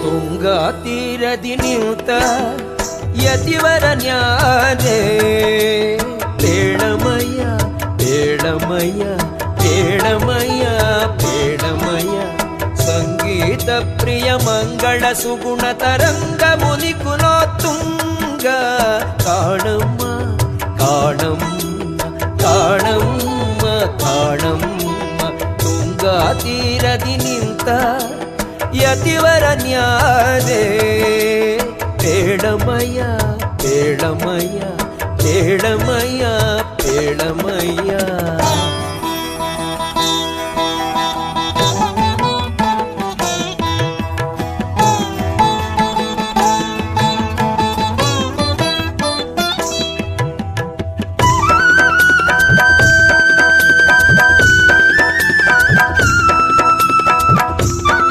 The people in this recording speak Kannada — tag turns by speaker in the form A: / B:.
A: ತುಂಗಾ ತೀರದಿ ನಿಂತ ಯತಿವರ ನ್ಯಾರೆ ಬೇಡಮಯ್ಯ ಬೇಡಮಯ್ಯ ಬೇಡಮಯ್ಯ ಬೇಡಮಯ್ಯ ಸಂಗೀತ ಪ್ರಿಯ ಮಂಗಳ ಸುಗುಣ ತರಂಗ ಮುನಿ ಕುಲೋತ್ತುಂಗ ಕಾಣಮ್ಮ ಕಾಣಮ್ಮ ಕಾಣಮ್ಮ ಕಾಣಮ್ಮ ತುಂಗಾ ತೀರದಿ ನಿಂತ ಯತಿವರ ನ್ಯಾರೆ ಬೇಡಮಯ್ಯ ಬೇಡಮಯ್ಯ ಬೇಡಮಯ್ಯ ಬೇಡಮಯ್ಯ